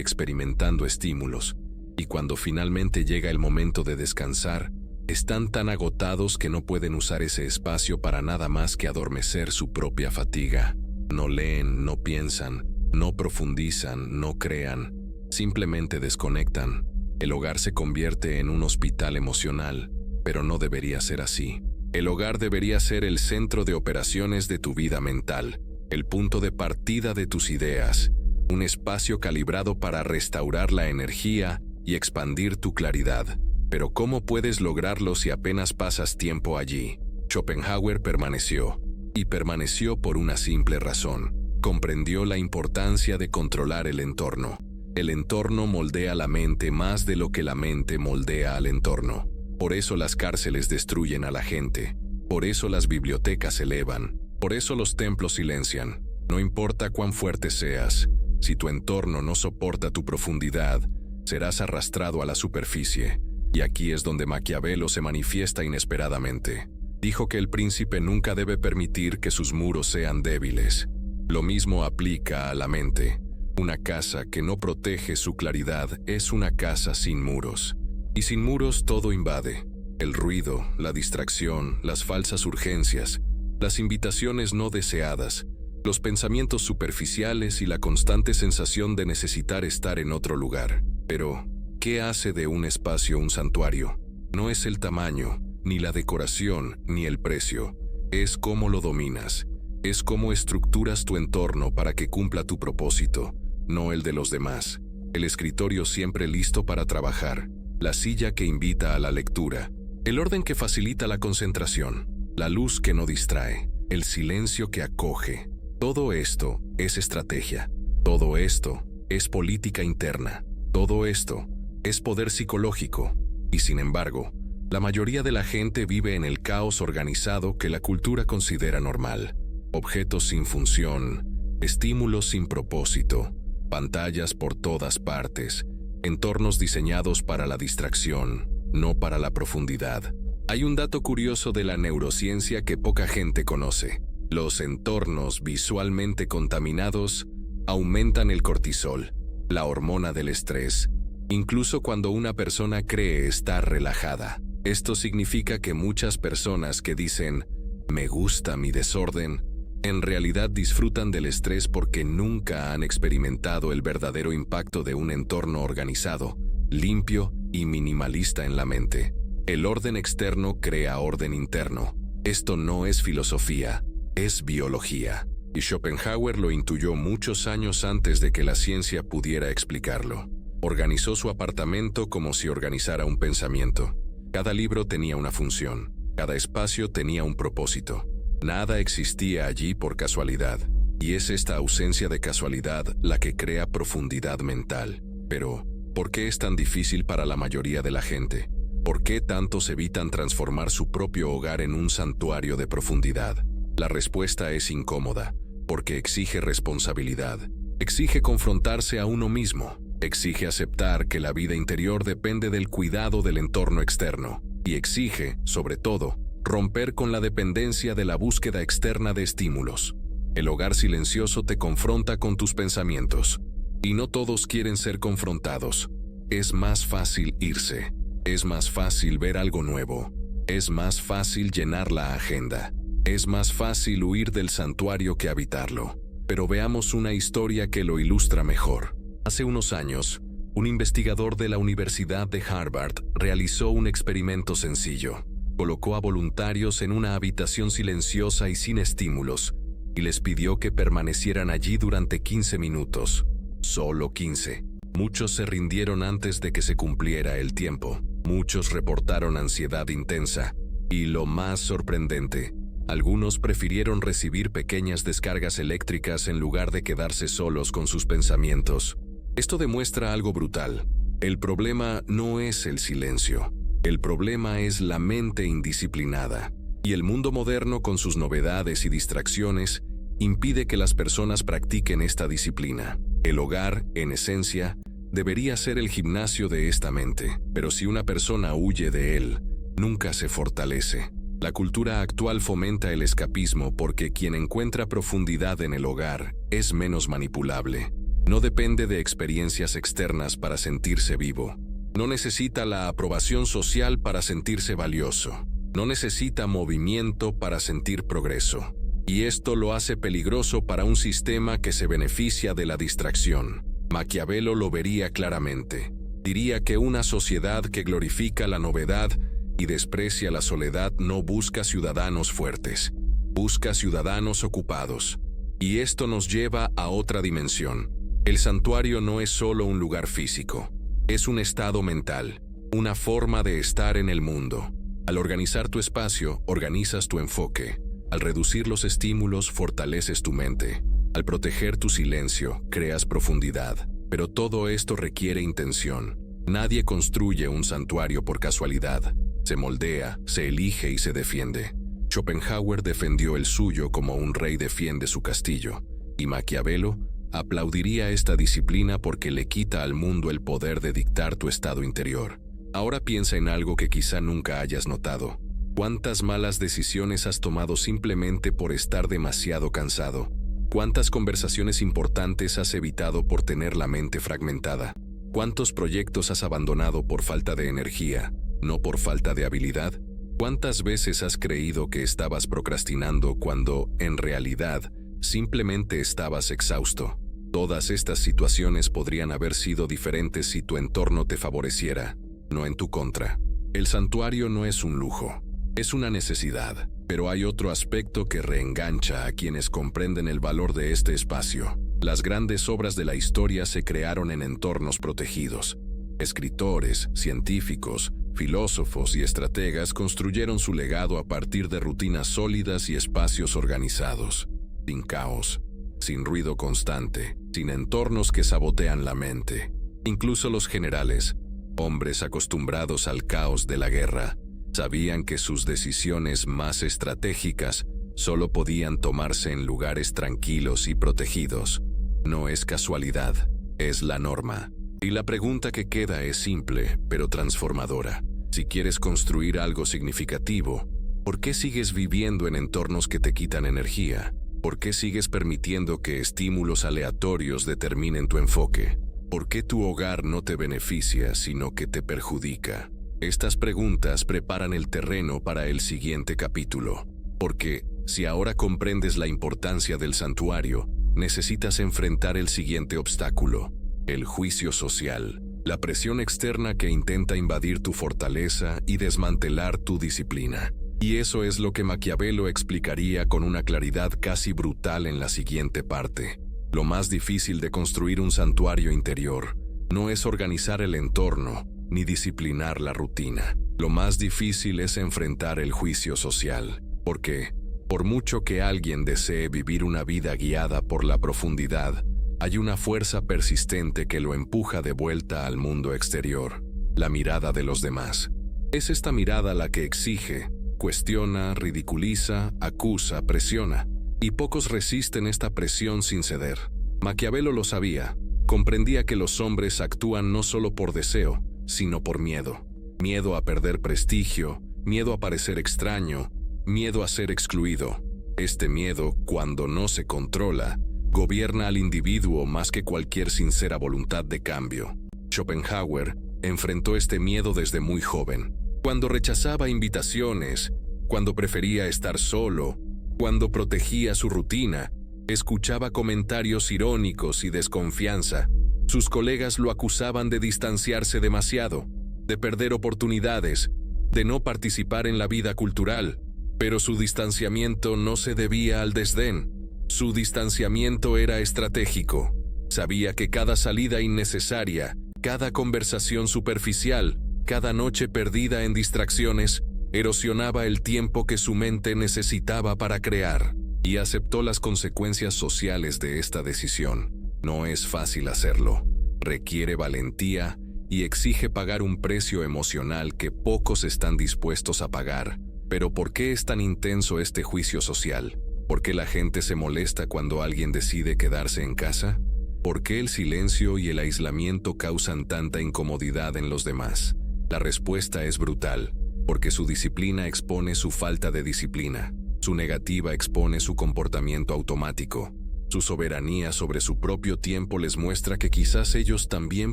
experimentando estímulos. Y cuando finalmente llega el momento de descansar, están tan agotados que no pueden usar ese espacio para nada más que adormecer su propia fatiga. No leen, no piensan, no profundizan, no crean, simplemente desconectan. El hogar se convierte en un hospital emocional, pero no debería ser así. El hogar debería ser el centro de operaciones de tu vida mental, el punto de partida de tus ideas, un espacio calibrado para restaurar la energía y expandir tu claridad. Pero ¿cómo puedes lograrlo si apenas pasas tiempo allí? Schopenhauer permaneció, y permaneció por una simple razón. Comprendió la importancia de controlar el entorno. El entorno moldea la mente más de lo que la mente moldea al entorno. Por eso las cárceles destruyen a la gente. Por eso las bibliotecas se elevan. Por eso los templos silencian. No importa cuán fuerte seas, si tu entorno no soporta tu profundidad, serás arrastrado a la superficie. Y aquí es donde Maquiavelo se manifiesta inesperadamente. Dijo que el príncipe nunca debe permitir que sus muros sean débiles. Lo mismo aplica a la mente. Una casa que no protege su claridad es una casa sin muros. Y sin muros todo invade. El ruido, la distracción, las falsas urgencias, las invitaciones no deseadas, los pensamientos superficiales y la constante sensación de necesitar estar en otro lugar. Pero, ¿qué hace de un espacio un santuario? No es el tamaño, ni la decoración, ni el precio. Es cómo lo dominas. Es cómo estructuras tu entorno para que cumpla tu propósito, no el de los demás. El escritorio siempre listo para trabajar. La silla que invita a la lectura. El orden que facilita la concentración. La luz que no distrae. El silencio que acoge. Todo esto es estrategia. Todo esto es política interna. Todo esto es poder psicológico. Y sin embargo, la mayoría de la gente vive en el caos organizado que la cultura considera normal. Objetos sin función, estímulos sin propósito, pantallas por todas partes, entornos diseñados para la distracción, no para la profundidad. Hay un dato curioso de la neurociencia que poca gente conoce. Los entornos visualmente contaminados aumentan el cortisol, la hormona del estrés, incluso cuando una persona cree estar relajada. Esto significa que muchas personas que dicen, "me gusta mi desorden", en realidad disfrutan del estrés porque nunca han experimentado el verdadero impacto de un entorno organizado, limpio y minimalista en la mente. El orden externo crea orden interno. Esto no es filosofía, es biología. Y Schopenhauer lo intuyó muchos años antes de que la ciencia pudiera explicarlo. Organizó su apartamento como si organizara un pensamiento. Cada libro tenía una función, cada espacio tenía un propósito. Nada existía allí por casualidad, y es esta ausencia de casualidad la que crea profundidad mental. Pero, ¿por qué es tan difícil para la mayoría de la gente? ¿Por qué tantos evitan transformar su propio hogar en un santuario de profundidad? La respuesta es incómoda, porque exige responsabilidad, exige confrontarse a uno mismo, exige aceptar que la vida interior depende del cuidado del entorno externo, y exige, sobre todo, romper con la dependencia de la búsqueda externa de estímulos. El hogar silencioso te confronta con tus pensamientos, y no todos quieren ser confrontados. Es más fácil irse, es más fácil ver algo nuevo, es más fácil llenar la agenda, es más fácil huir del santuario que habitarlo. Pero veamos una historia que lo ilustra mejor. Hace unos años, un investigador de la Universidad de Harvard realizó un experimento sencillo. Colocó a voluntarios en una habitación silenciosa y sin estímulos, y les pidió que permanecieran allí durante 15 minutos. Solo 15. Muchos se rindieron antes de que se cumpliera el tiempo. Muchos reportaron ansiedad intensa. Y lo más sorprendente, algunos prefirieron recibir pequeñas descargas eléctricas en lugar de quedarse solos con sus pensamientos. Esto demuestra algo brutal. El problema no es el silencio. El problema es la mente indisciplinada, y el mundo moderno con sus novedades y distracciones impide que las personas practiquen esta disciplina. El hogar, en esencia, debería ser el gimnasio de esta mente, pero si una persona huye de él, nunca se fortalece. La cultura actual fomenta el escapismo porque quien encuentra profundidad en el hogar es menos manipulable. No depende de experiencias externas para sentirse vivo. No necesita la aprobación social para sentirse valioso. No necesita movimiento para sentir progreso. Y esto lo hace peligroso para un sistema que se beneficia de la distracción. Maquiavelo lo vería claramente. Diría que una sociedad que glorifica la novedad y desprecia la soledad no busca ciudadanos fuertes, busca ciudadanos ocupados. Y esto nos lleva a otra dimensión. El santuario no es solo un lugar físico, es un estado mental, una forma de estar en el mundo. Al organizar tu espacio, organizas tu enfoque. Al reducir los estímulos, fortaleces tu mente. Al proteger tu silencio, creas profundidad. Pero todo esto requiere intención. Nadie construye un santuario por casualidad. Se moldea, se elige y se defiende. Schopenhauer defendió el suyo como un rey defiende su castillo. Y Maquiavelo aplaudiría esta disciplina porque le quita al mundo el poder de dictar tu estado interior. Ahora piensa en algo que quizá nunca hayas notado. ¿Cuántas malas decisiones has tomado simplemente por estar demasiado cansado? ¿Cuántas conversaciones importantes has evitado por tener la mente fragmentada? ¿Cuántos proyectos has abandonado por falta de energía, no por falta de habilidad? ¿Cuántas veces has creído que estabas procrastinando cuando, en realidad, simplemente estabas exhausto? Todas estas situaciones podrían haber sido diferentes si tu entorno te favoreciera, no en tu contra. El santuario no es un lujo, es una necesidad. Pero hay otro aspecto que reengancha a quienes comprenden el valor de este espacio. Las grandes obras de la historia se crearon en entornos protegidos. Escritores, científicos, filósofos y estrategas construyeron su legado a partir de rutinas sólidas y espacios organizados. Sin caos, sin ruido constante, sin entornos que sabotean la mente. Incluso los generales, hombres acostumbrados al caos de la guerra, sabían que sus decisiones más estratégicas solo podían tomarse en lugares tranquilos y protegidos. No es casualidad, es la norma. Y la pregunta que queda es simple, pero transformadora. Si quieres construir algo significativo, ¿por qué sigues viviendo en entornos que te quitan energía? ¿Por qué sigues permitiendo que estímulos aleatorios determinen tu enfoque? ¿Por qué tu hogar no te beneficia, sino que te perjudica? Estas preguntas preparan el terreno para el siguiente capítulo, porque, si ahora comprendes la importancia del santuario, necesitas enfrentar el siguiente obstáculo: el juicio social, la presión externa que intenta invadir tu fortaleza y desmantelar tu disciplina. Y eso es lo que Maquiavelo explicaría con una claridad casi brutal en la siguiente parte. Lo más difícil de construir un santuario interior no es organizar el entorno, ni disciplinar la rutina. Lo más difícil es enfrentar el juicio social, porque, por mucho que alguien desee vivir una vida guiada por la profundidad, hay una fuerza persistente que lo empuja de vuelta al mundo exterior, la mirada de los demás. Es esta mirada la que exige, cuestiona, ridiculiza, acusa, presiona, y pocos resisten esta presión sin ceder. Maquiavelo lo sabía, comprendía que los hombres actúan no solo por deseo, sino por miedo. Miedo a perder prestigio, miedo a parecer extraño, miedo a ser excluido. Este miedo, cuando no se controla, gobierna al individuo más que cualquier sincera voluntad de cambio. Schopenhauer enfrentó este miedo desde muy joven. Cuando rechazaba invitaciones, cuando prefería estar solo, cuando protegía su rutina, escuchaba comentarios irónicos y desconfianza. Sus colegas lo acusaban de distanciarse demasiado, de perder oportunidades, de no participar en la vida cultural. Pero su distanciamiento no se debía al desdén. Su distanciamiento era estratégico. Sabía que cada salida innecesaria, cada conversación superficial, cada noche perdida en distracciones, erosionaba el tiempo que su mente necesitaba para crear, y aceptó las consecuencias sociales de esta decisión. No es fácil hacerlo, requiere valentía y exige pagar un precio emocional que pocos están dispuestos a pagar. Pero ¿por qué es tan intenso este juicio social? ¿Por qué la gente se molesta cuando alguien decide quedarse en casa? ¿Por qué el silencio y el aislamiento causan tanta incomodidad en los demás? La respuesta es brutal. porque su disciplina expone su falta de disciplina, su negativa expone su comportamiento automático, su soberanía sobre su propio tiempo les muestra que quizás ellos también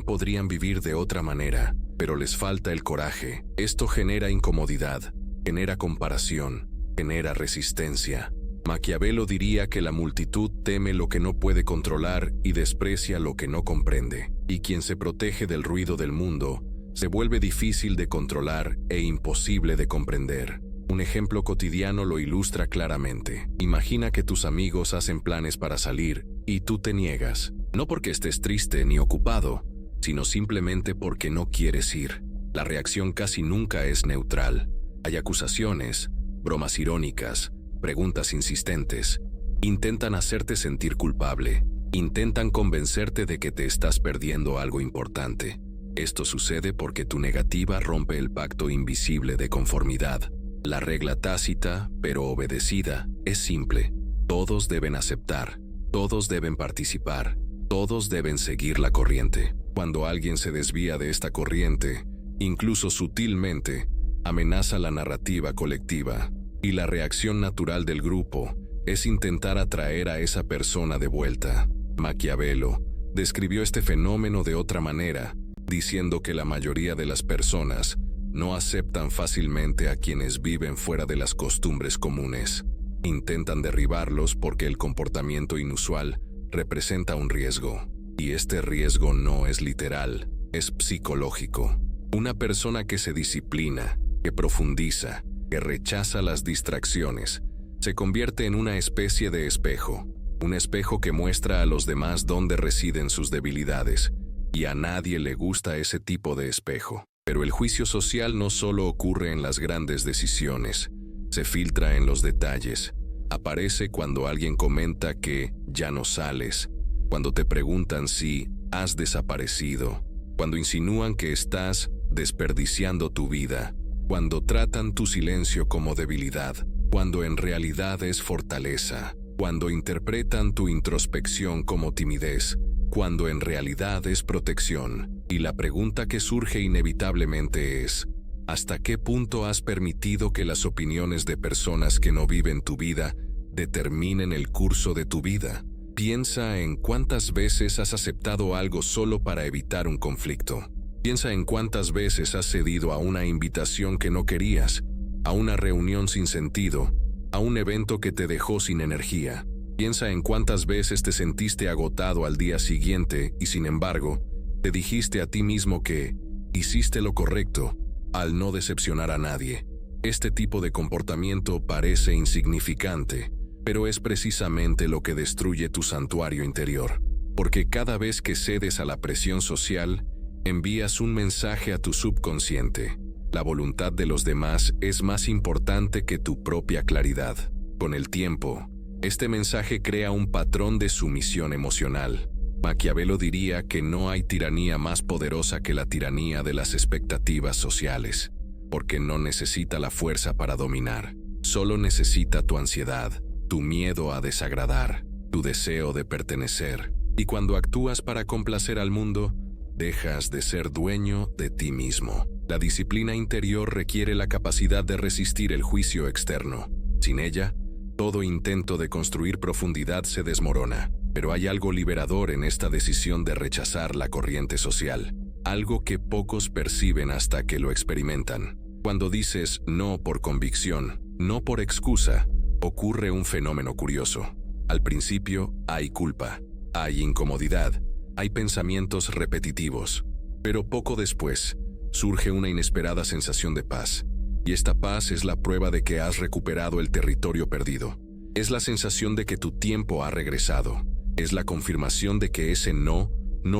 podrían vivir de otra manera, pero les falta el coraje. Esto genera incomodidad, genera comparación, genera resistencia. Maquiavelo diría que la multitud teme lo que no puede controlar y desprecia lo que no comprende, y quien se protege del ruido del mundo se vuelve difícil de controlar e imposible de comprender. Un ejemplo cotidiano lo ilustra claramente. Imagina que tus amigos hacen planes para salir y tú te niegas, no porque estés triste ni ocupado, sino simplemente porque no quieres ir. La reacción casi nunca es neutral. Hay acusaciones, bromas irónicas, preguntas insistentes. Intentan hacerte sentir culpable. Intentan convencerte de que te estás perdiendo algo importante. Esto sucede porque tu negativa rompe el pacto invisible de conformidad. La regla tácita, pero obedecida, es simple. Todos deben aceptar, todos deben participar, todos deben seguir la corriente. Cuando alguien se desvía de esta corriente, incluso sutilmente, amenaza la narrativa colectiva, y la reacción natural del grupo es intentar atraer a esa persona de vuelta. Maquiavelo describió este fenómeno de otra manera, diciendo que la mayoría de las personas no aceptan fácilmente a quienes viven fuera de las costumbres comunes. Intentan derribarlos porque el comportamiento inusual representa un riesgo. Y este riesgo no es literal, es psicológico. Una persona que se disciplina, que profundiza, que rechaza las distracciones, se convierte en una especie de espejo. Un espejo que muestra a los demás dónde residen sus debilidades. Y a nadie le gusta ese tipo de espejo. Pero el juicio social no solo ocurre en las grandes decisiones, se filtra en los detalles. Aparece cuando alguien comenta que ya no sales, cuando te preguntan si has desaparecido, cuando insinúan que estás desperdiciando tu vida, cuando tratan tu silencio como debilidad, cuando en realidad es fortaleza, cuando interpretan tu introspección como timidez, cuando en realidad es protección. Y la pregunta que surge inevitablemente es, ¿hasta qué punto has permitido que las opiniones de personas que no viven tu vida determinen el curso de tu vida? Piensa en cuántas veces has aceptado algo solo para evitar un conflicto. Piensa en cuántas veces has cedido a una invitación que no querías, a una reunión sin sentido, a un evento que te dejó sin energía. Piensa en cuántas veces te sentiste agotado al día siguiente y sin embargo, te dijiste a ti mismo que hiciste lo correcto al no decepcionar a nadie. Este tipo de comportamiento parece insignificante, pero es precisamente lo que destruye tu santuario interior. Porque cada vez que cedes a la presión social, envías un mensaje a tu subconsciente. La voluntad de los demás es más importante que tu propia claridad. Con el tiempo, este mensaje crea un patrón de sumisión emocional. Maquiavelo diría que no hay tiranía más poderosa que la tiranía de las expectativas sociales, porque no necesita la fuerza para dominar, solo necesita tu ansiedad, tu miedo a desagradar, tu deseo de pertenecer. Y cuando actúas para complacer al mundo, dejas de ser dueño de ti mismo. La disciplina interior requiere la capacidad de resistir el juicio externo. Sin ella, todo intento de construir profundidad se desmorona. Pero hay algo liberador en esta decisión de rechazar la corriente social, algo que pocos perciben hasta que lo experimentan. Cuando dices no por convicción, no por excusa, ocurre un fenómeno curioso. Al principio hay culpa, hay incomodidad, hay pensamientos repetitivos, pero poco después surge una inesperada sensación de paz, y esta paz es la prueba de que has recuperado el territorio perdido. Es la sensación de que tu tiempo ha regresado. Es la confirmación de que ese no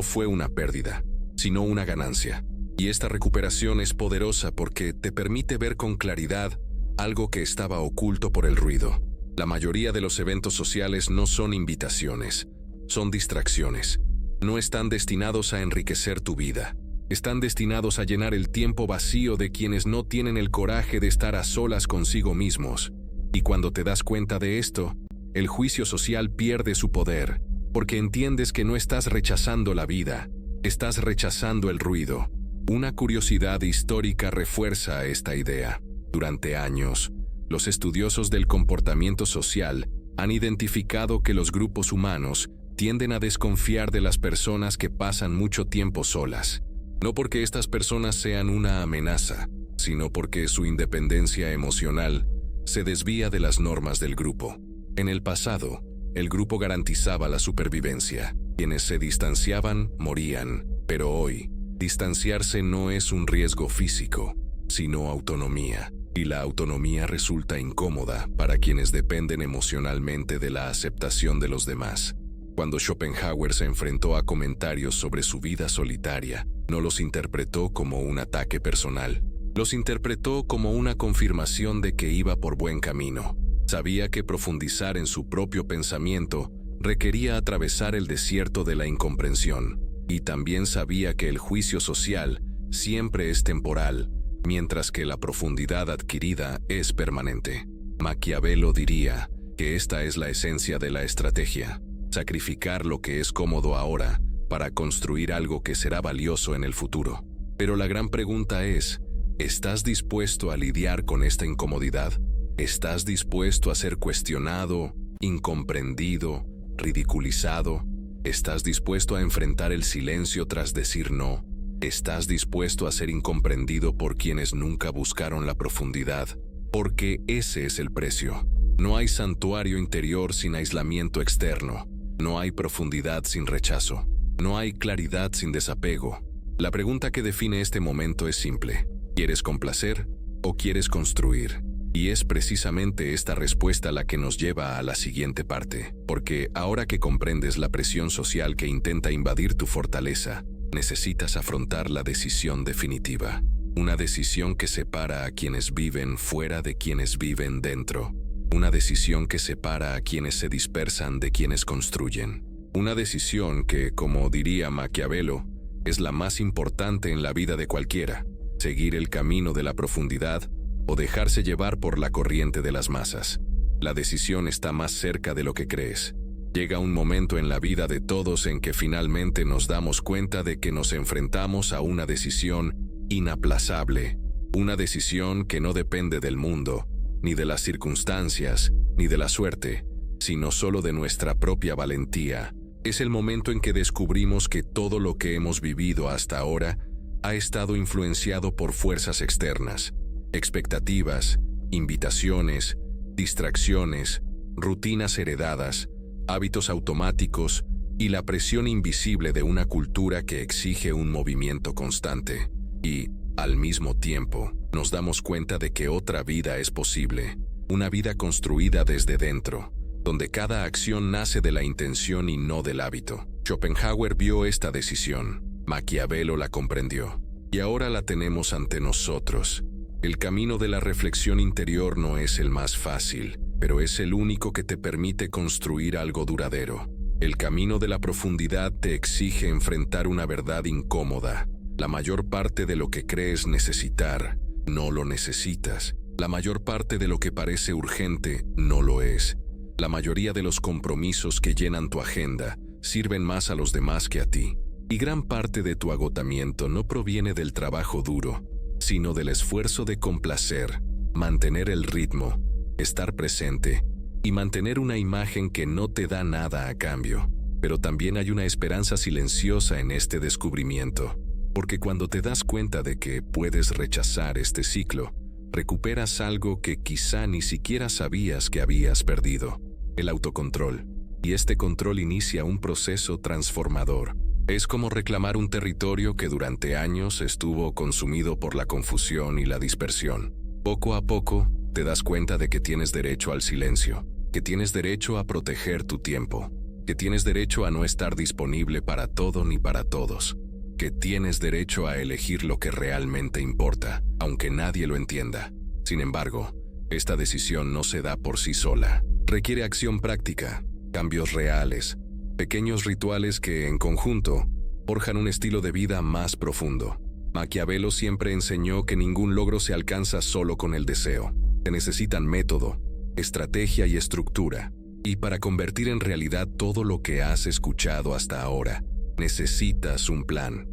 fue una pérdida, sino una ganancia. Y esta recuperación es poderosa porque te permite ver con claridad algo que estaba oculto por el ruido. La mayoría de los eventos sociales no son invitaciones, son distracciones. No están destinados a enriquecer tu vida. Están destinados a llenar el tiempo vacío de quienes no tienen el coraje de estar a solas consigo mismos. Y cuando te das cuenta de esto, el juicio social pierde su poder, porque entiendes que no estás rechazando la vida, estás rechazando el ruido. Una curiosidad histórica refuerza esta idea. Durante años, los estudiosos del comportamiento social han identificado que los grupos humanos tienden a desconfiar de las personas que pasan mucho tiempo solas. No porque estas personas sean una amenaza, sino porque su independencia emocional se desvía de las normas del grupo. En el pasado, el grupo garantizaba la supervivencia. Quienes se distanciaban, morían. Pero hoy, distanciarse no es un riesgo físico, sino autonomía. Y la autonomía resulta incómoda para quienes dependen emocionalmente de la aceptación de los demás. Cuando Schopenhauer se enfrentó a comentarios sobre su vida solitaria, no los interpretó como un ataque personal. Los interpretó como una confirmación de que iba por buen camino. Sabía que profundizar en su propio pensamiento requería atravesar el desierto de la incomprensión, y también sabía que el juicio social siempre es temporal, mientras que la profundidad adquirida es permanente. Maquiavelo diría que esta es la esencia de la estrategia: sacrificar lo que es cómodo ahora para construir algo que será valioso en el futuro. Pero la gran pregunta es, ¿estás dispuesto a lidiar con esta incomodidad? ¿Estás dispuesto a ser cuestionado, incomprendido, ridiculizado? ¿Estás dispuesto a enfrentar el silencio tras decir no? ¿Estás dispuesto a ser incomprendido por quienes nunca buscaron la profundidad? Porque ese es el precio. No hay santuario interior sin aislamiento externo. No hay profundidad sin rechazo. No hay claridad sin desapego. La pregunta que define este momento es simple: ¿quieres complacer o quieres construir? Y es precisamente esta respuesta la que nos lleva a la siguiente parte, porque ahora que comprendes la presión social que intenta invadir tu fortaleza, necesitas afrontar la decisión definitiva. Una decisión que separa a quienes viven fuera de quienes viven dentro. Una decisión que separa a quienes se dispersan de quienes construyen. Una decisión que, como diría Maquiavelo, es la más importante en la vida de cualquiera: seguir el camino de la profundidad o dejarse llevar por la corriente de las masas. La decisión está más cerca de lo que crees. Llega un momento en la vida de todos en que finalmente nos damos cuenta de que nos enfrentamos a una decisión inaplazable. Una decisión que no depende del mundo, ni de las circunstancias, ni de la suerte, sino solo de nuestra propia valentía. Es el momento en que descubrimos que todo lo que hemos vivido hasta ahora ha estado influenciado por fuerzas externas. Expectativas, invitaciones, distracciones, rutinas heredadas, hábitos automáticos y la presión invisible de una cultura que exige un movimiento constante. Y, al mismo tiempo, nos damos cuenta de que otra vida es posible, una vida construida desde dentro, donde cada acción nace de la intención y no del hábito. Schopenhauer vio esta decisión, Maquiavelo la comprendió, y ahora la tenemos ante nosotros. El camino de la reflexión interior no es el más fácil, pero es el único que te permite construir algo duradero. El camino de la profundidad te exige enfrentar una verdad incómoda. La mayor parte de lo que crees necesitar, no lo necesitas. La mayor parte de lo que parece urgente, no lo es. La mayoría de los compromisos que llenan tu agenda sirven más a los demás que a ti. Y gran parte de tu agotamiento no proviene del trabajo duro, sino del esfuerzo de complacer, mantener el ritmo, estar presente y mantener una imagen que no te da nada a cambio. Pero también hay una esperanza silenciosa en este descubrimiento, porque cuando te das cuenta de que puedes rechazar este ciclo, recuperas algo que quizá ni siquiera sabías que habías perdido: el autocontrol. Y este control inicia un proceso transformador. Es como reclamar un territorio que durante años estuvo consumido por la confusión y la dispersión. Poco a poco, te das cuenta de que tienes derecho al silencio, que tienes derecho a proteger tu tiempo, que tienes derecho a no estar disponible para todo ni para todos, que tienes derecho a elegir lo que realmente importa, aunque nadie lo entienda. Sin embargo, esta decisión no se da por sí sola. Requiere acción práctica, cambios reales, pequeños rituales que, en conjunto, forjan un estilo de vida más profundo. Maquiavelo siempre enseñó que ningún logro se alcanza solo con el deseo. Se necesitan método, estrategia y estructura. Y para convertir en realidad todo lo que has escuchado hasta ahora, necesitas un plan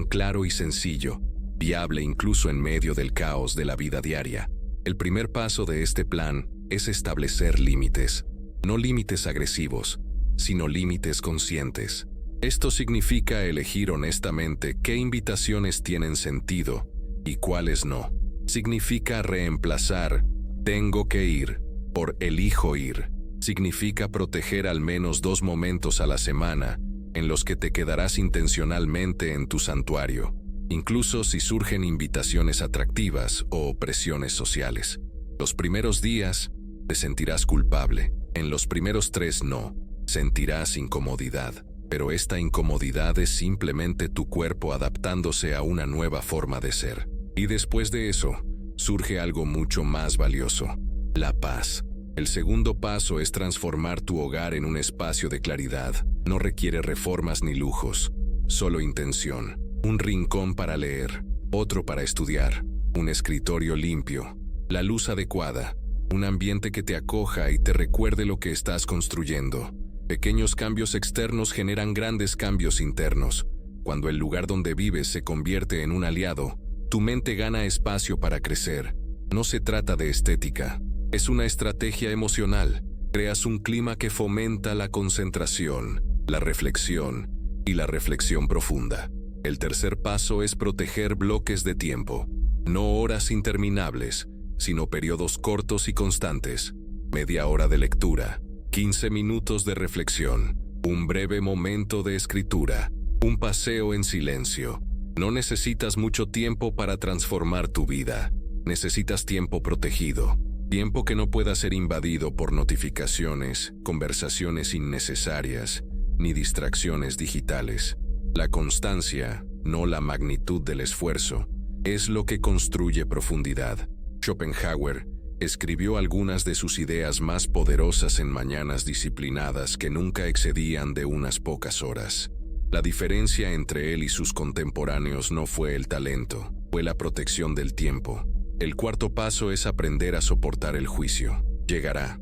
claro y sencillo, viable incluso en medio del caos de la vida diaria. El primer paso de este plan es establecer límites. No límites agresivos, sino límites conscientes. Esto significa elegir honestamente qué invitaciones tienen sentido y cuáles no. Significa reemplazar "tengo que ir" por "elijo ir". Significa proteger al menos 2 momentos a la semana en los que te quedarás intencionalmente en tu santuario, incluso si surgen invitaciones atractivas o presiones sociales. Los primeros días te sentirás culpable. En los primeros 3 no. Sentirás incomodidad. Pero esta incomodidad es simplemente tu cuerpo adaptándose a una nueva forma de ser. Y después de eso, surge algo mucho más valioso: la paz. El segundo paso es transformar tu hogar en un espacio de claridad. No requiere reformas ni lujos, solo intención. Un rincón para leer, otro para estudiar, un escritorio limpio, la luz adecuada, un ambiente que te acoja y te recuerde lo que estás construyendo. Pequeños cambios externos generan grandes cambios internos. Cuando el lugar donde vives se convierte en un aliado, tu mente gana espacio para crecer. No se trata de estética, es una estrategia emocional. Creas un clima que fomenta la concentración, la reflexión y la reflexión profunda. El tercer paso es proteger bloques de tiempo, no horas interminables, sino periodos cortos y constantes. Media hora de lectura, 15 minutos de reflexión, un breve momento de escritura, un paseo en silencio. No necesitas mucho tiempo para transformar tu vida. Necesitas tiempo protegido, tiempo que no pueda ser invadido por notificaciones, conversaciones innecesarias, ni distracciones digitales. La constancia, no la magnitud del esfuerzo, es lo que construye profundidad. Schopenhauer escribió algunas de sus ideas más poderosas en mañanas disciplinadas que nunca excedían de unas pocas horas. La diferencia entre él y sus contemporáneos no fue el talento, fue la protección del tiempo. El cuarto paso es aprender a soportar el juicio. Llegará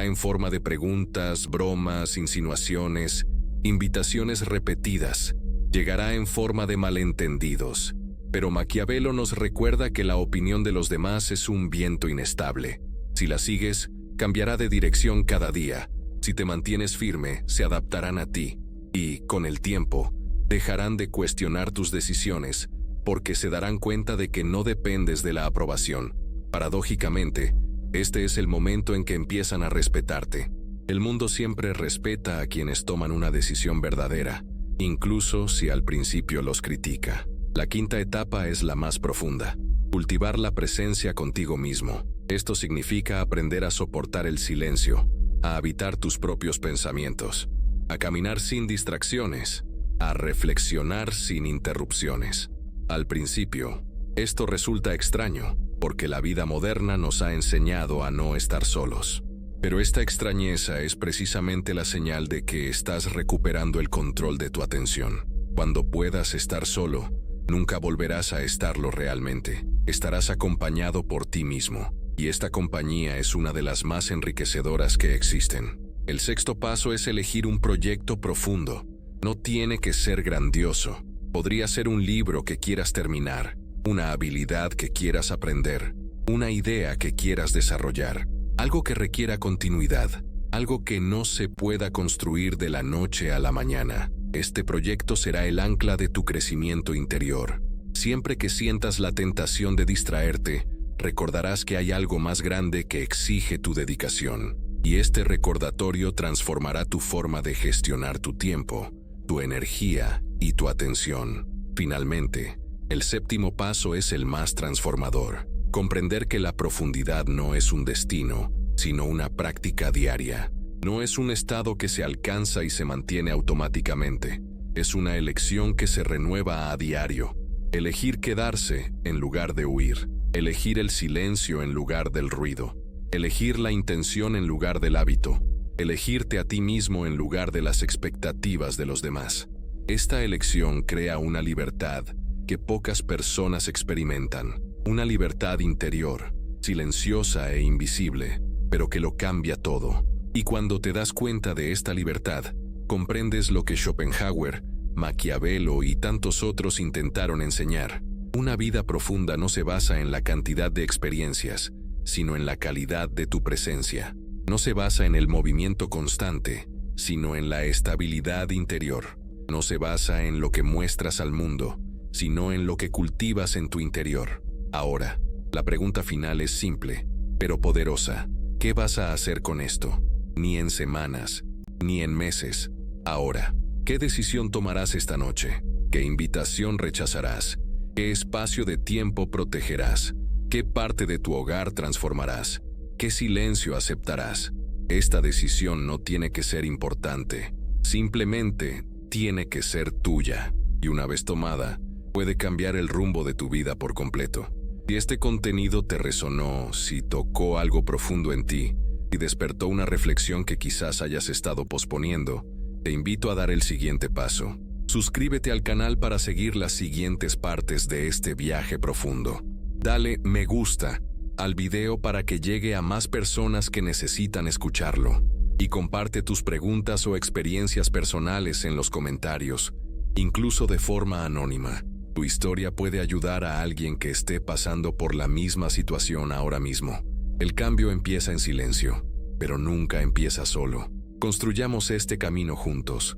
en forma de preguntas, bromas, insinuaciones, invitaciones repetidas. Llegará en forma de malentendidos. Pero Maquiavelo nos recuerda que la opinión de los demás es un viento inestable. Si la sigues, cambiará de dirección cada día. Si te mantienes firme, se adaptarán a ti. Y, con el tiempo, dejarán de cuestionar tus decisiones, porque se darán cuenta de que no dependes de la aprobación. Paradójicamente, este es el momento en que empiezan a respetarte. El mundo siempre respeta a quienes toman una decisión verdadera, incluso si al principio los critica. La quinta etapa es la más profunda: cultivar la presencia contigo mismo. Esto significa aprender a soportar el silencio, a habitar tus propios pensamientos, a caminar sin distracciones, a reflexionar sin interrupciones. Al principio, esto resulta extraño, porque la vida moderna nos ha enseñado a no estar solos. Pero esta extrañeza es precisamente la señal de que estás recuperando el control de tu atención. Cuando puedas estar solo, nunca volverás a estarlo realmente. Estarás acompañado por ti mismo, y esta compañía es una de las más enriquecedoras que existen. El sexto paso es elegir un proyecto profundo. No tiene que ser grandioso. Podría ser un libro que quieras terminar, una habilidad que quieras aprender, una idea que quieras desarrollar, algo que requiera continuidad, algo que no se pueda construir de la noche a la mañana. Este proyecto será el ancla de tu crecimiento interior. Siempre que sientas la tentación de distraerte, recordarás que hay algo más grande que exige tu dedicación. Y este recordatorio transformará tu forma de gestionar tu tiempo, tu energía y tu atención. Finalmente, el séptimo paso es el más transformador: comprender que la profundidad no es un destino, sino una práctica diaria. No es un estado que se alcanza y se mantiene automáticamente. Es una elección que se renueva a diario. Elegir quedarse en lugar de huir. Elegir el silencio en lugar del ruido. Elegir la intención en lugar del hábito. Elegirte a ti mismo en lugar de las expectativas de los demás. Esta elección crea una libertad que pocas personas experimentan. Una libertad interior, silenciosa e invisible, pero que lo cambia todo. Y cuando te das cuenta de esta libertad, comprendes lo que Schopenhauer, Maquiavelo y tantos otros intentaron enseñar: Una vida profunda no se basa en la cantidad de experiencias, sino en la calidad de tu presencia. No se basa en el movimiento constante, sino en la estabilidad interior. No se basa en lo que muestras al mundo, sino en lo que cultivas en tu interior. Ahora, la pregunta final es simple, pero poderosa. ¿Qué vas a hacer con esto? Ni en semanas, ni en meses. Ahora, ¿qué decisión tomarás esta noche? ¿Qué invitación rechazarás? ¿Qué espacio de tiempo protegerás? ¿Qué parte de tu hogar transformarás? ¿Qué silencio aceptarás? Esta decisión no tiene que ser importante, simplemente tiene que ser tuya. Y una vez tomada, puede cambiar el rumbo de tu vida por completo. Si este contenido te resonó, si tocó algo profundo en ti y despertó una reflexión que quizás hayas estado posponiendo, te invito a dar el siguiente paso. Suscríbete al canal para seguir las siguientes partes de este viaje profundo. Dale me gusta al video para que llegue a más personas que necesitan escucharlo. Y comparte tus preguntas o experiencias personales en los comentarios, incluso de forma anónima. Tu historia puede ayudar a alguien que esté pasando por la misma situación ahora mismo. El cambio empieza en silencio, pero nunca empieza solo. Construyamos este camino juntos.